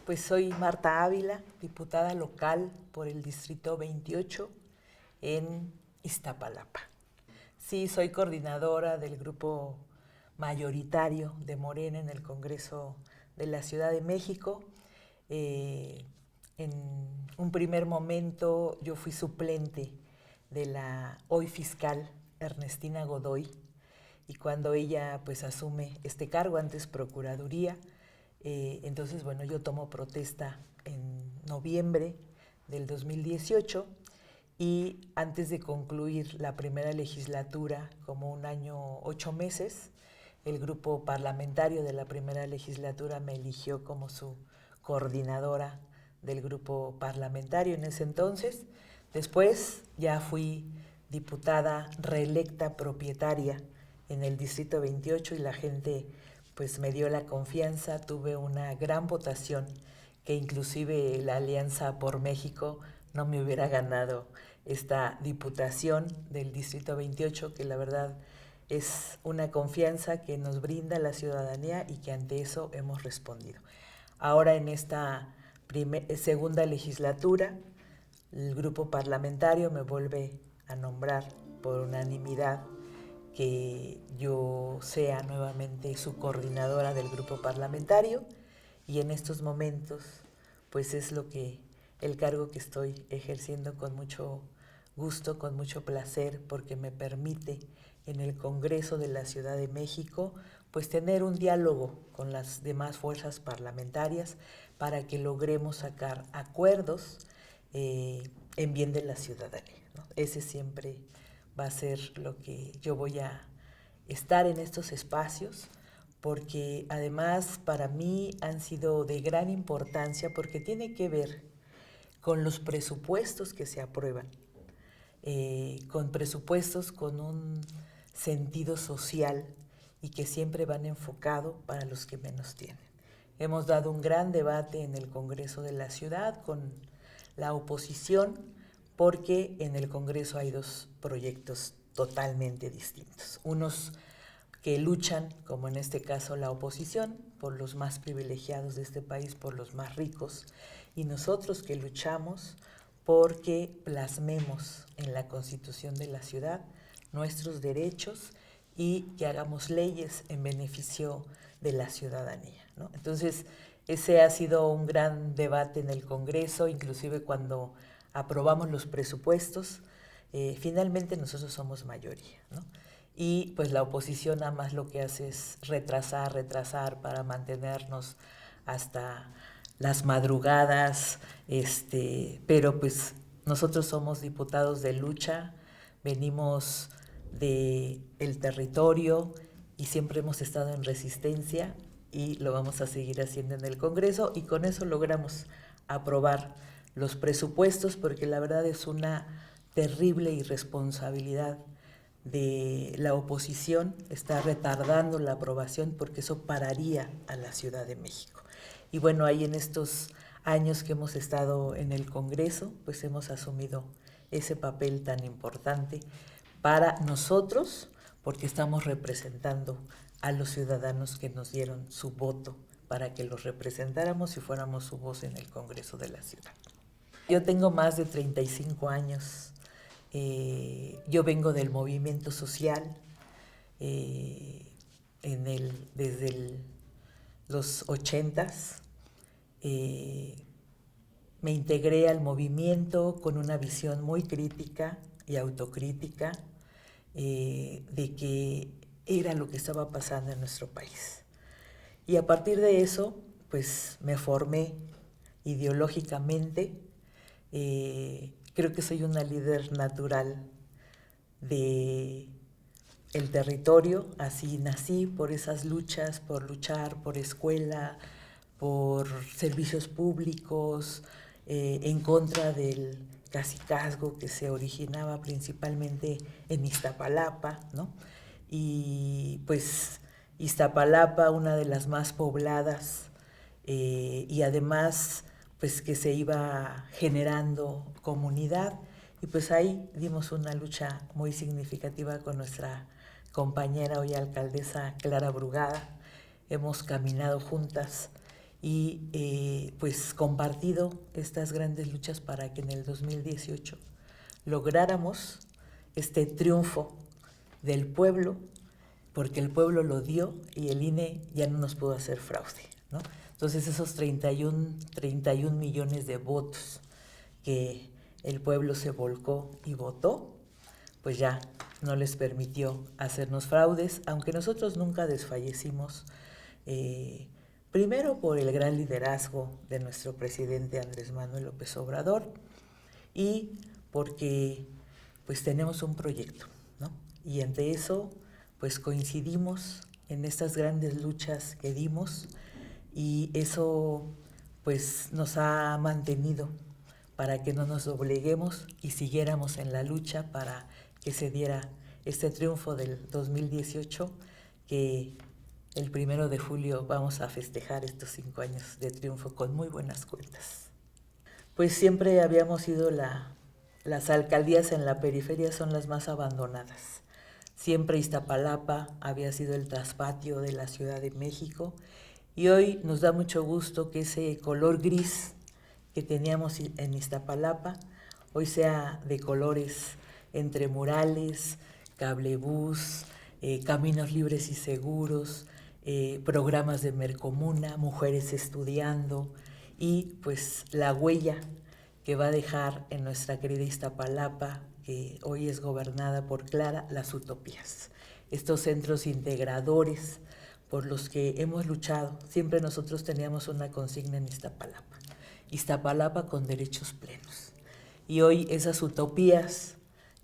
Pues soy Marta Ávila, diputada local por el Distrito 28 en Iztapalapa. Sí, soy coordinadora del grupo mayoritario de Morena en el Congreso de la Ciudad de México. En un primer momento yo fui suplente de la hoy fiscal Ernestina Godoy, y cuando ella pues asume este cargo, antes Procuraduría, entonces bueno, yo tomo protesta en noviembre del 2018, y antes de concluir la primera legislatura, como 1 año 8 meses, el grupo parlamentario de la primera legislatura me eligió como su coordinadora del grupo parlamentario en ese entonces. Después ya fui diputada reelecta propietaria en el Distrito 28 y la gente pues me dio la confianza, tuve una gran votación que inclusive la Alianza por México no me hubiera ganado esta diputación del Distrito 28, que la verdad es una confianza que nos brinda la ciudadanía y que ante eso hemos respondido. Ahora en esta segunda legislatura, el grupo parlamentario me vuelve a nombrar por unanimidad que yo sea nuevamente su coordinadora del grupo parlamentario, y en estos momentos pues es el cargo que estoy ejerciendo con mucho gusto, con mucho placer, porque me permite en el Congreso de la Ciudad de México pues tener un diálogo con las demás fuerzas parlamentarias para que logremos sacar acuerdos en bien de la ciudadanía, ¿no? Ese siempre va a ser lo que yo voy a estar en estos espacios, porque además para mí han sido de gran importancia, porque tiene que ver con los presupuestos que se aprueban, con presupuestos con un sentido social y que siempre van enfocados para los que menos tienen. Hemos dado un gran debate en el Congreso de la Ciudad con la oposición, porque en el Congreso hay dos proyectos totalmente distintos. Unos que luchan, como en este caso la oposición, por los más privilegiados de este país, por los más ricos, y nosotros que luchamos porque plasmemos en la Constitución de la ciudad nuestros derechos y que hagamos leyes en beneficio de la ciudadanía, ¿no? Entonces, ese ha sido un gran debate en el Congreso, inclusive cuando aprobamos los presupuestos, finalmente nosotros somos mayoría, ¿no? Y pues la oposición nada más lo que hace es retrasar para mantenernos hasta las madrugadas, pero pues nosotros somos diputados de lucha, venimos del territorio y siempre hemos estado en resistencia, y lo vamos a seguir haciendo en el Congreso, y con eso logramos aprobar los presupuestos, porque la verdad es una terrible irresponsabilidad de la oposición está retardando la aprobación, porque eso pararía a la Ciudad de México. Y bueno, ahí en estos años que hemos estado en el Congreso, pues hemos asumido ese papel tan importante para nosotros, porque estamos representando a los ciudadanos que nos dieron su voto para que los representáramos y fuéramos su voz en el Congreso de la Ciudad. Yo tengo más de 35 años. Yo vengo del movimiento social, desde los 80s. Me integré al movimiento con una visión muy crítica y autocrítica de que era lo que estaba pasando en nuestro país. Y a partir de eso, pues me formé ideológicamente. Creo que soy una líder natural de el territorio, así nací, por esas luchas, por luchar por escuela, por servicios públicos, en contra del cacicazgo que se originaba principalmente en Iztapalapa, ¿no? Y pues Iztapalapa, una de las más pobladas, y además pues que se iba generando comunidad, y pues ahí dimos una lucha muy significativa con nuestra compañera hoy alcaldesa Clara Brugada. Hemos caminado juntas y pues compartido estas grandes luchas para que en el 2018 lográramos este triunfo del pueblo, porque el pueblo lo dio y el INE ya no nos pudo hacer fraude, ¿no? Entonces esos 31 millones de votos que el pueblo se volcó y votó, pues ya no les permitió hacernos fraudes, aunque nosotros nunca desfallecimos, primero por el gran liderazgo de nuestro presidente Andrés Manuel López Obrador y porque pues tenemos un proyecto, ¿no? Y ante eso pues coincidimos en estas grandes luchas que dimos y eso pues nos ha mantenido para que no nos dobleguemos y siguiéramos en la lucha para que se diera este triunfo del 2018, que el 1 de julio vamos a festejar estos 5 años de triunfo con muy buenas cuentas. Pues siempre habíamos sido las alcaldías en la periferia son las más abandonadas. Siempre Iztapalapa había sido el traspatio de la Ciudad de México y hoy nos da mucho gusto que ese color gris que teníamos en Iztapalapa hoy sea de colores entre murales, cablebús, caminos libres y seguros, programas de Mercomuna, mujeres estudiando y pues la huella que va a dejar en nuestra querida Iztapalapa, que hoy es gobernada por Clara, las utopías. Estos centros integradores por los que hemos luchado. Siempre nosotros teníamos una consigna en Iztapalapa. Iztapalapa con derechos plenos. Y hoy esas utopías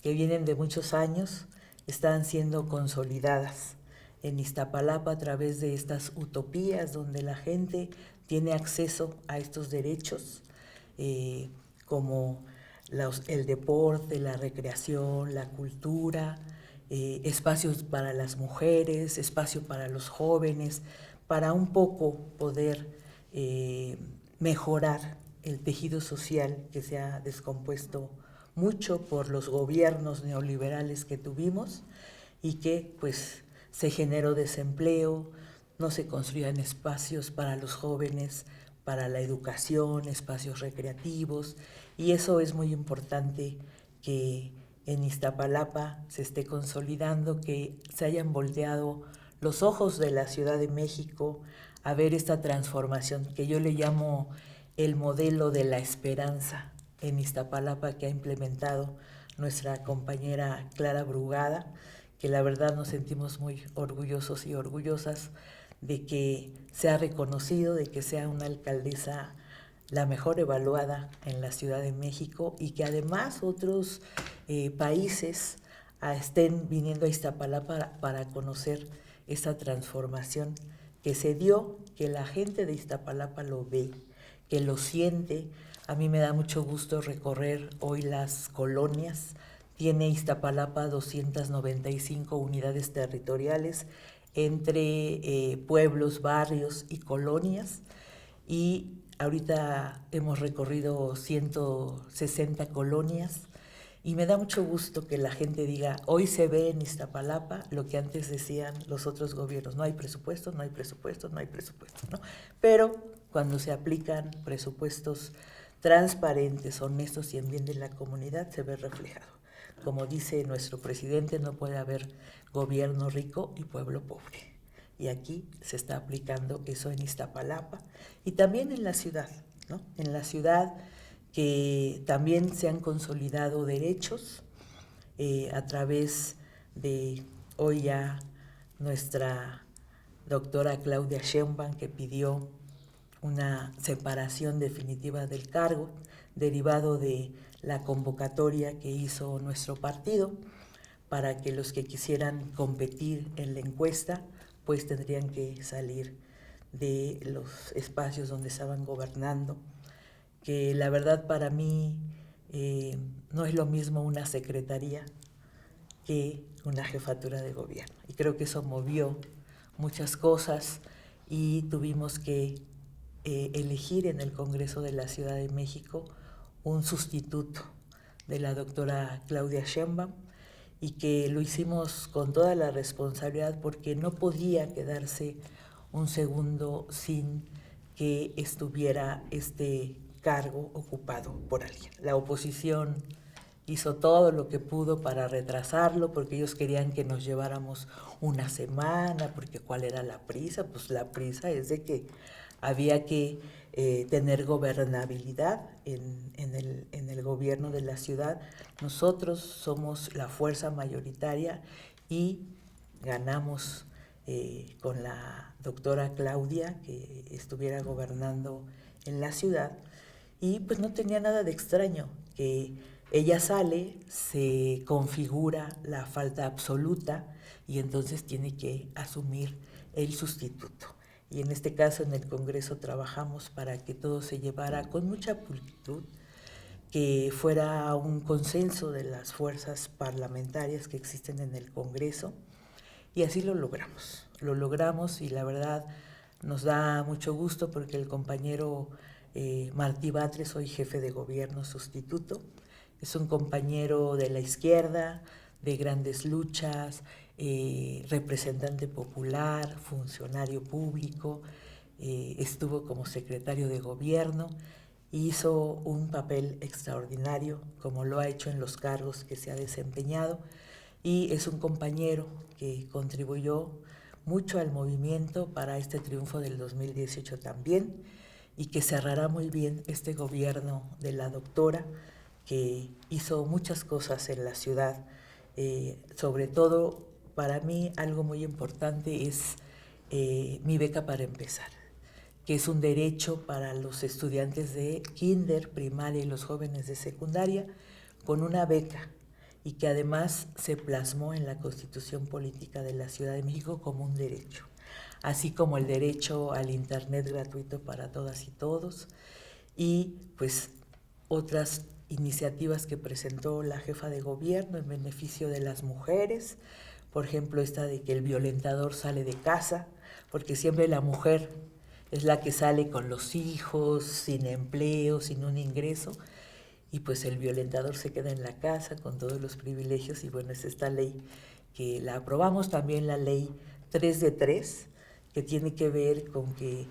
que vienen de muchos años están siendo consolidadas en Iztapalapa a través de estas utopías donde la gente tiene acceso a estos derechos, como el deporte, la recreación, la cultura, espacios para las mujeres, espacio para los jóvenes, para un poco poder mejorar el tejido social que se ha descompuesto mucho por los gobiernos neoliberales que tuvimos y que pues se generó desempleo, no se construían espacios para los jóvenes, para la educación, espacios recreativos, y eso es muy importante que en Iztapalapa se esté consolidando, que se hayan volteado los ojos de la Ciudad de México a ver esta transformación que yo le llamo el modelo de la esperanza en Iztapalapa que ha implementado nuestra compañera Clara Brugada, que la verdad nos sentimos muy orgullosos y orgullosas de que sea reconocido, de que sea una alcaldesa la mejor evaluada en la Ciudad de México y que además otros países estén viniendo a Iztapalapa para conocer esta transformación que se dio, que la gente de Iztapalapa lo ve, que lo siente. A mí me da mucho gusto recorrer hoy las colonias. Tiene Iztapalapa 295 unidades territoriales entre pueblos, barrios y colonias, y ahorita hemos recorrido 160 colonias y me da mucho gusto que la gente diga, hoy se ve en Iztapalapa lo que antes decían los otros gobiernos, no hay presupuesto, no hay presupuesto, no hay presupuesto, ¿no? Pero cuando se aplican presupuestos transparentes, honestos y en bien de la comunidad, se ve reflejado. Como dice nuestro presidente, no puede haber gobierno rico y pueblo pobre. Y aquí se está aplicando eso en Iztapalapa y también en la ciudad, ¿no? En la ciudad que también se han consolidado derechos a través de hoy ya nuestra doctora Claudia Sheinbaum, que pidió una separación definitiva del cargo derivado de la convocatoria que hizo nuestro partido para que los que quisieran competir en la encuesta pues tendrían que salir de los espacios donde estaban gobernando, que la verdad para mí no es lo mismo una secretaría que una jefatura de gobierno. Y creo que eso movió muchas cosas y tuvimos que elegir en el Congreso de la Ciudad de México un sustituto de la doctora Claudia Sheinbaum, y que lo hicimos con toda la responsabilidad porque no podía quedarse un segundo sin que estuviera este cargo ocupado por alguien. La oposición hizo todo lo que pudo para retrasarlo porque ellos querían que nos lleváramos una semana, porque ¿cuál era la prisa? Pues la prisa es de que había que tener gobernabilidad en el gobierno de la ciudad. Nosotros somos la fuerza mayoritaria y ganamos con la doctora Claudia que estuviera gobernando en la ciudad, y pues no tenía nada de extraño que ella sale, se configura la falta absoluta y entonces tiene que asumir el sustituto. Y en este caso en el Congreso trabajamos para que todo se llevara con mucha pulcritud, que fuera un consenso de las fuerzas parlamentarias que existen en el Congreso, y así lo logramos y la verdad nos da mucho gusto porque el compañero Martí Batres, hoy jefe de gobierno sustituto, es un compañero de la izquierda, de grandes luchas, representante popular, funcionario público, estuvo como secretario de gobierno, hizo un papel extraordinario como lo ha hecho en los cargos que se ha desempeñado, y es un compañero que contribuyó mucho al movimiento para este triunfo del 2018 también, y que cerrará muy bien este gobierno de la doctora, que hizo muchas cosas en la ciudad. Sobre todo, para mí, algo muy importante es mi beca para empezar, que es un derecho para los estudiantes de kinder, primaria y los jóvenes de secundaria, con una beca, y que además se plasmó en la Constitución Política de la Ciudad de México como un derecho, así como el derecho al internet gratuito para todas y todos, y pues otras iniciativas que presentó la jefa de gobierno en beneficio de las mujeres, por ejemplo esta de que el violentador sale de casa, porque siempre la mujer es la que sale con los hijos, sin empleo, sin un ingreso, y pues el violentador se queda en la casa con todos los privilegios. Y bueno, es esta ley que la aprobamos, también la ley 3 de 3, que tiene que ver con que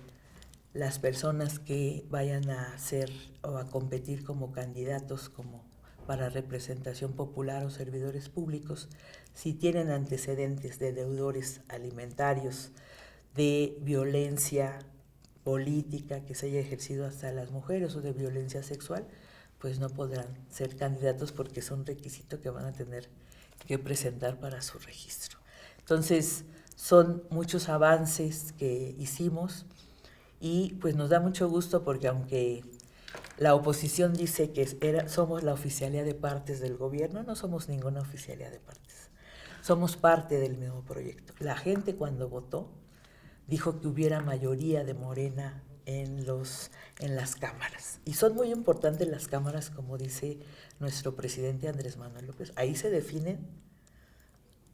las personas que vayan a ser o a competir como candidatos como para representación popular o servidores públicos, si tienen antecedentes de deudores alimentarios, de violencia política que se haya ejercido hasta las mujeres o de violencia sexual, pues no podrán ser candidatos porque es un requisito que van a tener que presentar para su registro. Entonces, son muchos avances que hicimos y pues nos da mucho gusto porque aunque la oposición dice que somos la oficialía de partes del gobierno, no somos ninguna oficialía de partes. Somos parte del mismo proyecto. La gente cuando votó dijo que hubiera mayoría de Morena en las cámaras. Y son muy importantes las cámaras, como dice nuestro presidente Andrés Manuel López. Ahí se definen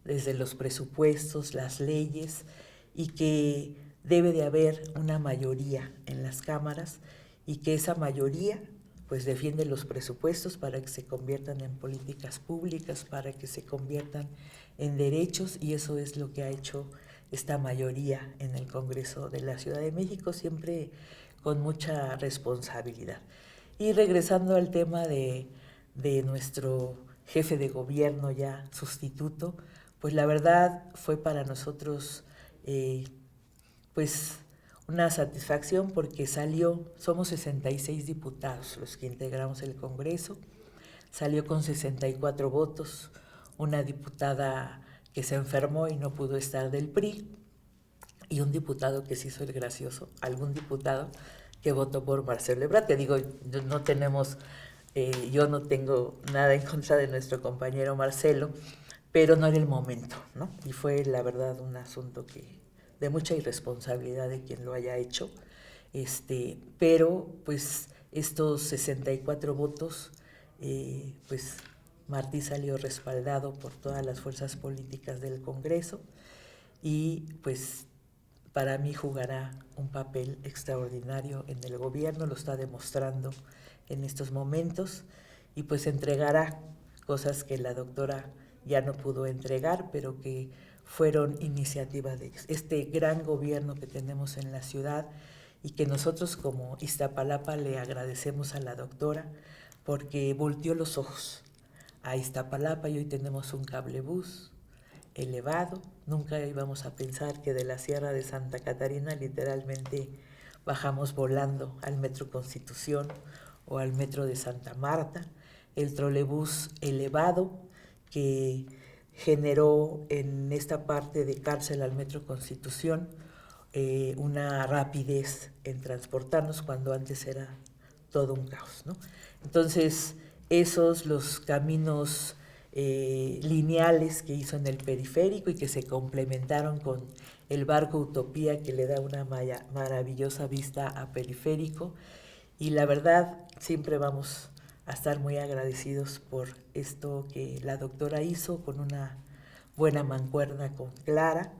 desde los presupuestos, las leyes, y que debe de haber una mayoría en las cámaras y que esa mayoría pues defiende los presupuestos para que se conviertan en políticas públicas, para que se conviertan en derechos, y eso es lo que ha hecho esta mayoría en el Congreso de la Ciudad de México, siempre con mucha responsabilidad. Y regresando al tema de nuestro jefe de gobierno ya sustituto, pues la verdad fue para nosotros pues una satisfacción porque somos 66 diputados los que integramos el Congreso, salió con 64 votos, una diputada que se enfermó y no pudo estar del PRI, y un diputado que se hizo el gracioso, algún diputado que votó por Marcelo Ebrard, que digo, yo no tengo nada en contra de nuestro compañero Marcelo, pero no era el momento, ¿no? Y fue la verdad un asunto de mucha irresponsabilidad de quien lo haya hecho, pero pues estos 64 votos, pues Martí salió respaldado por todas las fuerzas políticas del Congreso, y pues para mí jugará un papel extraordinario en el gobierno, lo está demostrando en estos momentos, y pues entregará cosas que la doctora ya no pudo entregar, pero que fueron iniciativa de ellos. Este gran gobierno que tenemos en la ciudad y que nosotros como Iztapalapa le agradecemos a la doctora porque volteó los ojos a Iztapalapa y hoy tenemos un cablebús elevado. Nunca íbamos a pensar que de la Sierra de Santa Catarina literalmente bajamos volando al Metro Constitución o al Metro de Santa Marta. El trolebús elevado que generó en esta parte de Cárcel al Metro Constitución una rapidez en transportarnos cuando antes era todo un caos, ¿no? Entonces, los caminos lineales que hizo en el periférico y que se complementaron con el barco Utopía, que le da una maravillosa vista a periférico, y la verdad siempre vamos a estar muy agradecidos por esto que la doctora hizo con una buena mancuerna con Clara,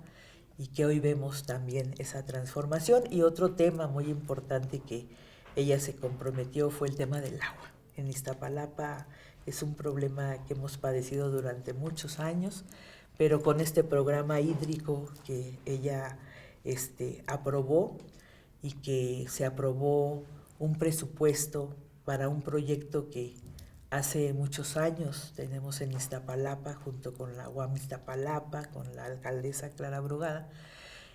y que hoy vemos también esa transformación. Y otro tema muy importante que ella se comprometió fue el tema del agua. En Iztapalapa es un problema que hemos padecido durante muchos años, pero con este programa hídrico que ella aprobó, y que se aprobó un presupuesto para un proyecto que hace muchos años tenemos en Iztapalapa, junto con la UAM Iztapalapa, con la alcaldesa Clara Brugada,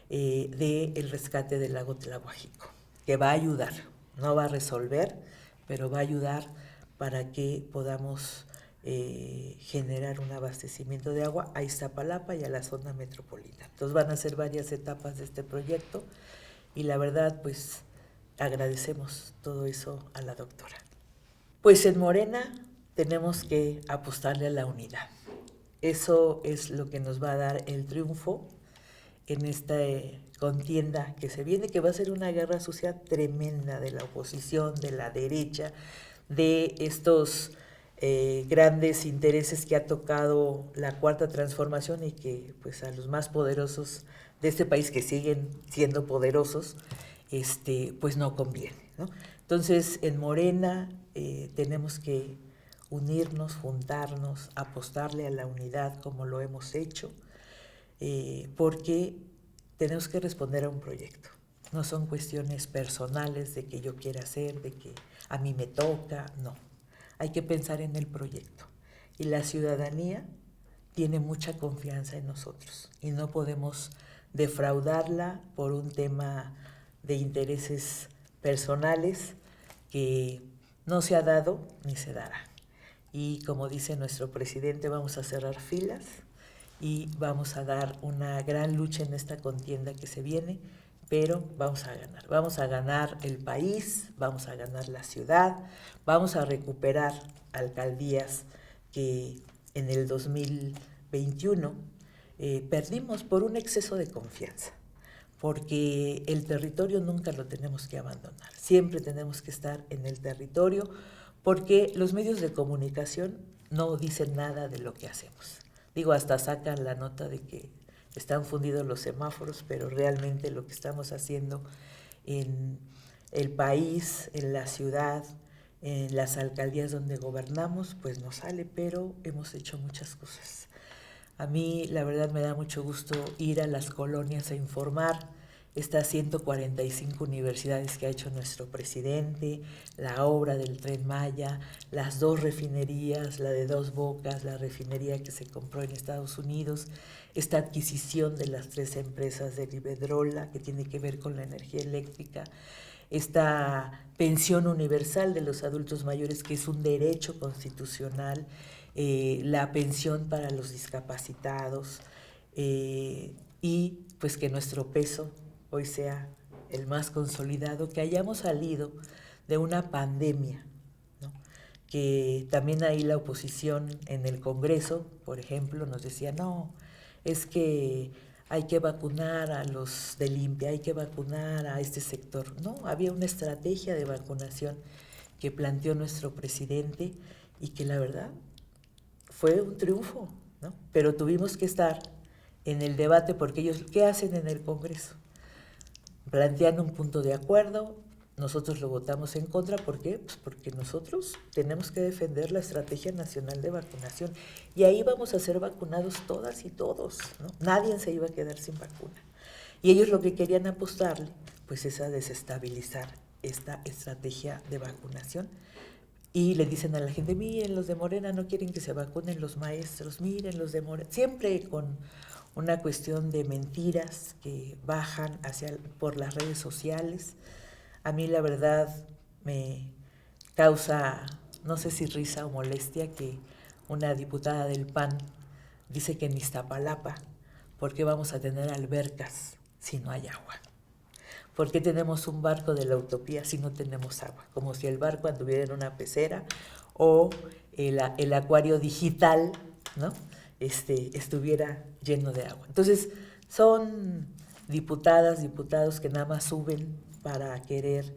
del rescate del lago Tlahuajico, que va a ayudar, no va a resolver, pero va a ayudar para que podamos generar un abastecimiento de agua a Iztapalapa y a la zona metropolitana. Entonces van a ser varias etapas de este proyecto y la verdad, pues agradecemos todo eso a la doctora. Pues en Morena tenemos que apostarle a la unidad. Eso es lo que nos va a dar el triunfo en esta contienda que se viene, que va a ser una guerra sucia tremenda de la oposición, de la derecha, de estos grandes intereses que ha tocado la Cuarta Transformación y que pues a los más poderosos de este país, que siguen siendo poderosos, pues no conviene, ¿no? Entonces en Morena tenemos que unirnos, juntarnos, apostarle a la unidad como lo hemos hecho, porque tenemos que responder a un proyecto. No son cuestiones personales de que yo quiera hacer, de que a mí me toca, no. Hay que pensar en el proyecto. Y la ciudadanía tiene mucha confianza en nosotros y no podemos defraudarla por un tema de intereses personales que no se ha dado ni se dará. Y como dice nuestro presidente, vamos a cerrar filas y vamos a dar una gran lucha en esta contienda que se viene, pero vamos a ganar. Vamos a ganar el país, vamos a ganar la ciudad, vamos a recuperar alcaldías que en el 2021 perdimos por un exceso de confianza, porque el territorio nunca lo tenemos que abandonar, siempre tenemos que estar en el territorio, porque los medios de comunicación no dicen nada de lo que hacemos. Digo, hasta sacan la nota de que están fundidos los semáforos, pero realmente lo que estamos haciendo en el país, en la ciudad, en las alcaldías donde gobernamos, pues no sale, pero hemos hecho muchas cosas. A mí, la verdad, me da mucho gusto ir a las colonias a informar estas 145 universidades que ha hecho nuestro presidente, la obra del Tren Maya, las 2 refinerías, la de Dos Bocas, la refinería que se compró en Estados Unidos, esta adquisición de las 3 empresas de Iberdrola que tiene que ver con la energía eléctrica, esta pensión universal de los adultos mayores que es un derecho constitucional, la pensión para los discapacitados, y pues que nuestro peso hoy sea el más consolidado, que hayamos salido de una pandemia, ¿no? Que también ahí la oposición en el Congreso, por ejemplo, nos decía, no, es que hay que vacunar a los de limpia, hay que vacunar a este sector. No, había una estrategia de vacunación que planteó nuestro presidente y que la verdad fue un triunfo, ¿no? Pero tuvimos que estar en el debate porque ellos, ¿qué hacen en el Congreso? Plantean un punto de acuerdo, nosotros lo votamos en contra. ¿Por qué? Pues porque nosotros tenemos que defender la Estrategia Nacional de Vacunación y ahí vamos a ser vacunados todas y todos, ¿no? Nadie se iba a quedar sin vacuna. Y ellos lo que querían apostarle, pues es a desestabilizar esta estrategia de vacunación. Y le dicen a la gente, miren, los de Morena no quieren que se vacunen los maestros, miren, los de Morena, siempre con una cuestión de mentiras que bajan por las redes sociales. A mí la verdad me causa, no sé si risa o molestia, que una diputada del PAN dice que en Iztapalapa, ¿por qué vamos a tener albercas si no hay agua? ¿Por qué tenemos un barco de la utopía si no tenemos agua? Como si el barco anduviera en una pecera o el acuario digital, ¿no? Estuviera lleno de agua. Entonces, son diputadas, diputados que nada más suben para querer,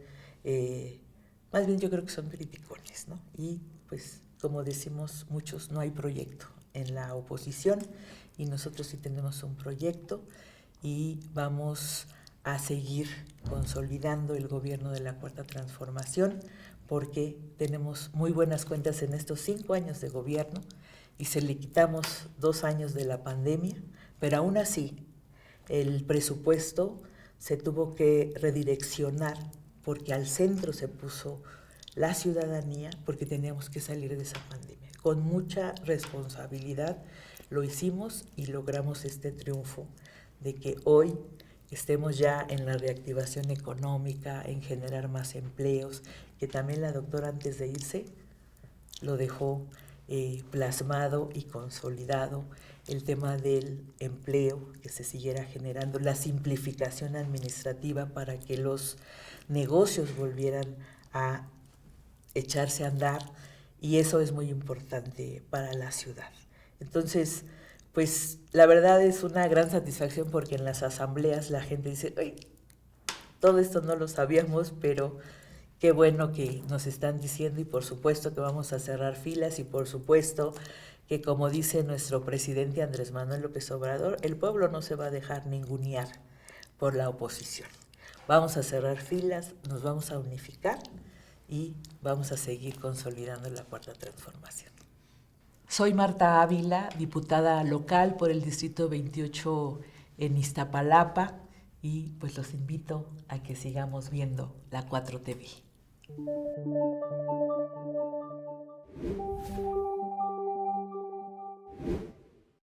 más bien yo creo que son criticones, ¿no? Y pues, como decimos muchos, no hay proyecto en la oposición y nosotros sí tenemos un proyecto y vamos a seguir consolidando el gobierno de la Cuarta Transformación porque tenemos muy buenas cuentas en estos 5 años de gobierno y se le quitamos 2 años de la pandemia, pero aún así el presupuesto se tuvo que redireccionar porque al centro se puso la ciudadanía porque teníamos que salir de esa pandemia. Con mucha responsabilidad lo hicimos y logramos este triunfo de que hoy estemos ya en la reactivación económica, en generar más empleos, que también la doctora antes de irse lo dejó plasmado y consolidado, el tema del empleo que se siguiera generando, la simplificación administrativa para que los negocios volvieran a echarse a andar y eso es muy importante para la ciudad. Entonces, pues la verdad es una gran satisfacción porque en las asambleas la gente dice, ay, todo esto no lo sabíamos, pero qué bueno que nos están diciendo y por supuesto que vamos a cerrar filas y por supuesto que como dice nuestro presidente Andrés Manuel López Obrador, el pueblo no se va a dejar ningunear por la oposición. Vamos a cerrar filas, nos vamos a unificar y vamos a seguir consolidando la Cuarta Transformación. Soy Marta Ávila, diputada local por el Distrito 28 en Iztapalapa y pues los invito a que sigamos viendo la 4TV.